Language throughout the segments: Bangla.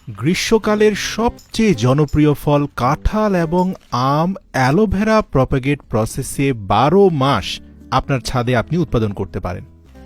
গ্রীষ্মকালের সবচেয়ে জনপ্রিয় ফল কাঁঠাল এবং আম অ্যালোভেরা প্রপাগেট প্রসেসে ১২ মাস আপনার ছাদে আপনি উৎপাদন করতে পারেন।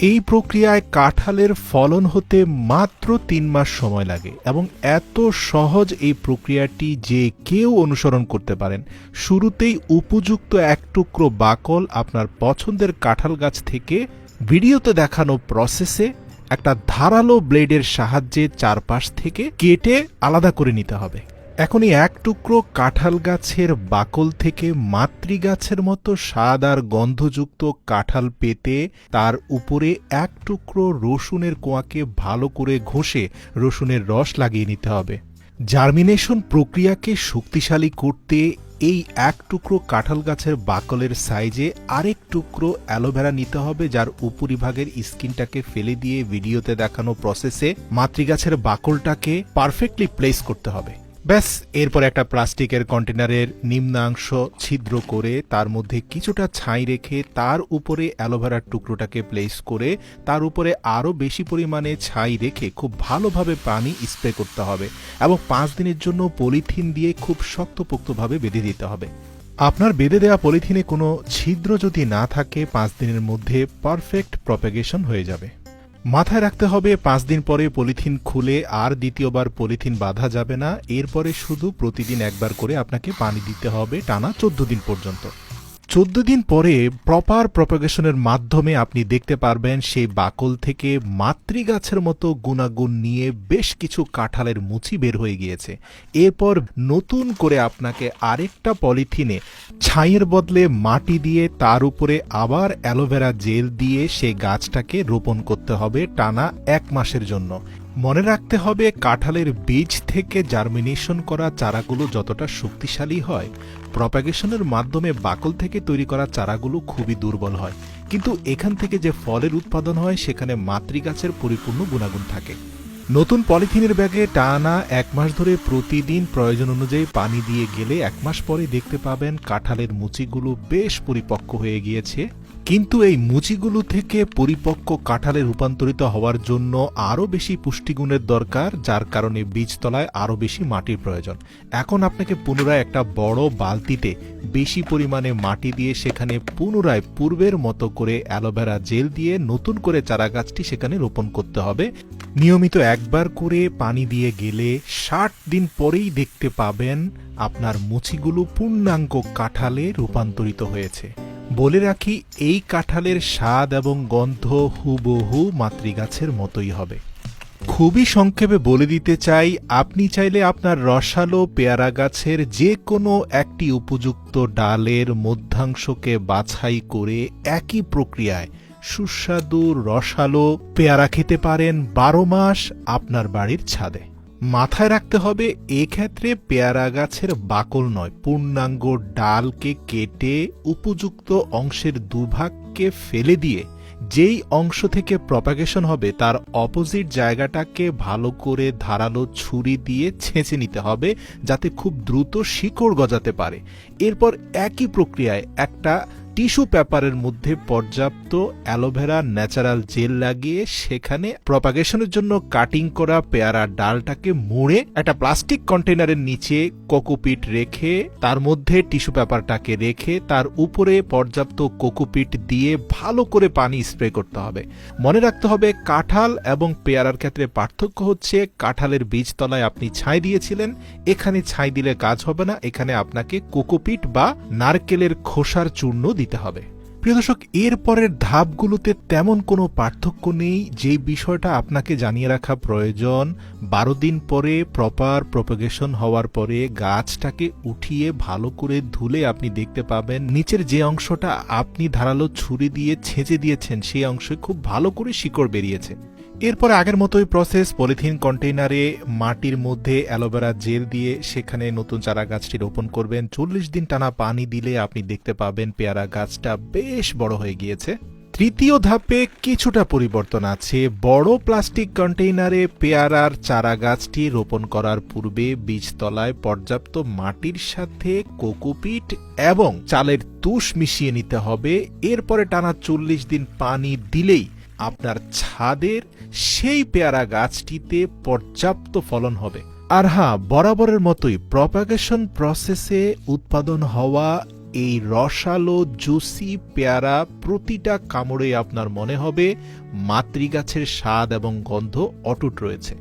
এই প্রক্রিয়ায় কাঁঠালের ফলন হতে মাত্র ৩ মাস সময় লাগে এবং এত সহজ এই প্রক্রিয়াটি যে কেউ অনুসরণ করতে পারেন। শুরুতেই উপযুক্ত এক টুকরো বাকল আপনার পছন্দের কাঁঠাল গাছ থেকে ভিডিওতে দেখানো প্রসেসে একটা ধারালো ব্লেডের সাহায্যে চারপাশ থেকে কেটে আলাদা করে নিতে হবে। এখন এই এক টুকরো কাঁঠাল গাছের বাকল থেকে মাতৃগাছের মতো স্বাদ আর গন্ধযুক্ত কাঁঠাল পেতে তার উপরে এক টুকরো রসুনের কোয়াকে ভালো করে ঘষে রসুনের রস লাগিয়ে নিতে হবে। জার্মিনেশন প্রক্রিয়াকে শক্তিশালী করতে এই এক টুকরো কাঁঠাল গাছের বাকলের সাইজে আরেক টুকরো অ্যালোভেরা নিতে হবে, যার উপরিভাগের স্কিনটাকে ফেলে দিয়ে ভিডিওতে দেখানো প্রসেসে মাতৃগাছের বাকলটাকে পারফেক্টলি প্লেস করতে হবে। ব্যাস, এরপর একটা প্লাস্টিকের কন্টেনারের নিম্নাংশ ছিদ্র করে তার মধ্যে কিছুটা ছাই রেখে তার উপরে অ্যালোভেরার টুকরোটাকে প্লেস করে তার উপরে আরও বেশি পরিমাণে ছাই রেখে খুব ভালোভাবে পানি স্প্রে করতে হবে এবং ৫ দিনের জন্য পলিথিন দিয়ে খুব শক্তপোক্তভাবে বেঁধে দিতে হবে। আপনার বেঁধে দেওয়া পলিথিনে কোনো ছিদ্র যদি না থাকে ৫ দিনের মধ্যে পারফেক্ট প্রপাগেশন হয়ে যাবে। মাথায় রাখতে হবে ৫ দিন পরে পলিথিন খুলে আর দ্বিতীয়বার পলিথিন বাঁধা যাবে না। এরপরে শুধু প্রতিদিন একবার করে আপনাকে পানি দিতে হবে টানা ১৪ দিন পর্যন্ত। ১৪ দিন পরে প্রপার প্রপাগেশনের মাধ্যমে আপনি দেখতে পারবেন সেই বাকল থেকে মাতৃগাছের মতো গুণাগুণ নিয়ে বেশ কিছু কাঁঠালের মুচি বের হয়ে গিয়েছে। এরপর নতুন করে আপনাকে আরেকটা পলিথিনে ছাইয়ের বদলে মাটি দিয়ে তার উপরে আবার অ্যালোভেরা জেল দিয়ে সেই গাছটাকে রোপণ করতে হবে টানা ১ মাসের জন্য। মনে রাখতে হবে কাঁঠালের বীজ থেকে জার্মিনেশন করা চারাগুলো যতটা শক্তিশালী হয়, প্রপাগেশনের মাধ্যমে বাকল থেকে তৈরি করা চারাগুলো খুবই দুর্বল হয়, কিন্তু এখান থেকে যে ফলের উৎপাদন হয় সেখানে মাতৃগাছের পরিপূর্ণ গুণাগুণ থাকে। নতুন পলিথিনের ব্যাগে টানা ১ মাস ধরে প্রতিদিন প্রয়োজন অনুযায়ী পানি দিয়ে গেলে ১ মাস পরে দেখতে পাবেন কাঁঠালের মুচিগুলো বেশ পরিপক্ক হয়ে গিয়েছে। কিন্তু এই মুচিগুলো থেকে পরিপক্ক কাঁঠালে রূপান্তরিত হওয়ার জন্য আরও বেশি পুষ্টিগুণের দরকার, যার কারণে বীজতলায় আরও বেশি মাটির প্রয়োজন। এখন আপনাকে পুনরায় একটা বড় বালতিতে বেশি পরিমাণে মাটি দিয়ে সেখানে পুনরায় পূর্বের মতো করে অ্যালোভেরা জেল দিয়ে নতুন করে চারাগাছটি সেখানে রোপণ করতে হবে। নিয়মিত একবার করে পানি দিয়ে গেলে ৬০ দিন পরেই দেখতে পাবেন আপনার মুচিগুলো পূর্ণাঙ্গ কাঁঠালে রূপান্তরিত হয়েছে। বলে রাখি, এই কাঁঠালের স্বাদ এবং গন্ধ হুবহু মাতৃগাছের মতোই হবে। খুবই সংক্ষেপে বলে দিতে চাই, আপনি চাইলে আপনার রসালো পেয়ারা গাছের যে কোনো একটি উপযুক্ত ডালের মধ্যাংশকে বাছাই করে একই প্রক্রিয়ায় সুস্বাদু রসালো পেয়ারা খেতে পারেন ১২ মাস আপনার বাড়ির ছাদে। মাথায় রাখতে হবে, এক্ষেত্রে পেয়ারা গাছের বাকল নয়, পূর্ণাঙ্গ ডালকে কেটে উপযুক্ত অংশের দুভাগকে ফেলে দিয়ে যেই অংশ থেকে প্রপাগেশন হবে তার অপোজিট জায়গাটাকে ভালো করে ধারালো ছুরি দিয়ে ছেঁচে নিতে হবে, যাতে খুব দ্রুত শিকড় গজাতে পারে। এরপর একই প্রক্রিয়ায় একটা টিস্যু পেপারের মধ্যে পর্যাপ্ত অ্যালোভেরা ন্যাচারাল জেল লাগিয়ে সেখানে প্রপাগেশনের জন্য কাটিং করা পেয়ারা ডালটাকে মুড়ে একটা প্লাস্টিক কন্টেনারের নিচে কোকোপিট রেখে তার মধ্যে টিস্যু পেপারটাকে রেখে তার উপরে পর্যাপ্ত কোকোপিট দিয়ে ভালো করে পানি স্প্রে করতে হবে। মনে রাখতে হবে, কাঁঠাল এবং পেয়ারার ক্ষেত্রে পার্থক্য হচ্ছে কাঁঠালের বীজতলায় আপনি ছাই দিয়েছিলেন, এখানে ছাই দিলে কাজ হবে না, এখানে আপনাকে কোকোপিট বা নারকেলের খোসার চূর্ণ দিতে হবে। প্রিয় দর্শক, এর পরের ধাপগুলোতে তেমন কোনো পার্থক্য নেই। যে বিষয়টা আপনাকে জানিয়ে রাখা প্রয়োজন, ১২ দিন পরে প্রপার প্রপাগেশন হওয়ার পরে গাছটাকে উঠিয়ে ভালো করে ধুলে আপনি দেখতে পাবেন নিচের যে অংশটা আপনি ধারালো ছুরি দিয়ে ছেঁচে দিয়েছেন সেই অংশে খুব ভালো করে শিকড় বেরিয়েছে। এরপর আগের মতোই প্রসেস, পলিথিন কন্টেইনারে মাটির মধ্যে অ্যালোভেরা জেল দিয়ে সেখানে নতুন চারা গাছটি রোপণ করবেন। ৪০ দিন টানা পানি দিলে আপনি দেখতে পাবেন পেয়ারা গাছটা বেশ বড় হয়ে গিয়েছে। তৃতীয় ধাপে কিছুটা পরিবর্তন আছে। বড় প্লাস্টিক কন্টেইনারে পেয়ারার চারা গাছটি রোপণ করার পূর্বে বীজতলায় পর্যাপ্ত মাটির সাথে কোকোপিট এবং চালের তুষ মিশিয়ে নিতে হবে। এরপরে টানা ৪০ দিন পানি দিলেই আপনার ছাদের সেই পেয়ারা গাছটিতে পর্যাপ্ত ফলন হবে। আর হ্যাঁ, বরাবরের মতোই প্রপাগেশন প্রসেসে উৎপাদন হওয়া এই রসালো জুসি পেয়ারা প্রতিটা কামড়ে আপনার মনে হবে মাতৃগাছের স্বাদ এবং গন্ধ অটুট রয়েছে।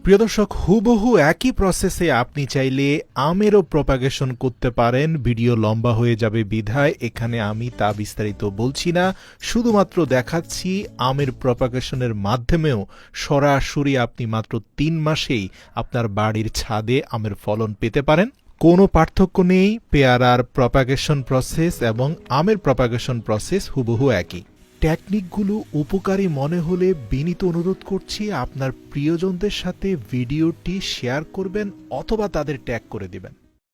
প্রিয় দর্শক, হুবহু একই প্রসেসে আপনি চাইলে আমেরও প্রপাগেশন করতে পারেন। ভিডিও লম্বা হয়ে যাবে বিধায় এখানে আমি তা বিস্তারিত বলছি না, শুধুমাত্র দেখাচ্ছি আমের প্রপাগেশনের মাধ্যমেও সরাসরি আপনি মাত্র 3 মাসেই আপনার বাড়ির ছাদে আমের ফলন পেতে পারেন। কোনো পার্থক্য নেই, পেয়ারার প্রপাগেশন প্রসেস এবং আমের প্রপাগেশন প্রসেস হুবহু একই। টেকনিকগুলো উপকারী মনে হলে বিনীত অনুরোধ করছি আপনার প্রিয়জনদের সাথে ভিডিওটি শেয়ার করবেন অথবা তাদের ট্যাগ করে দিবেন।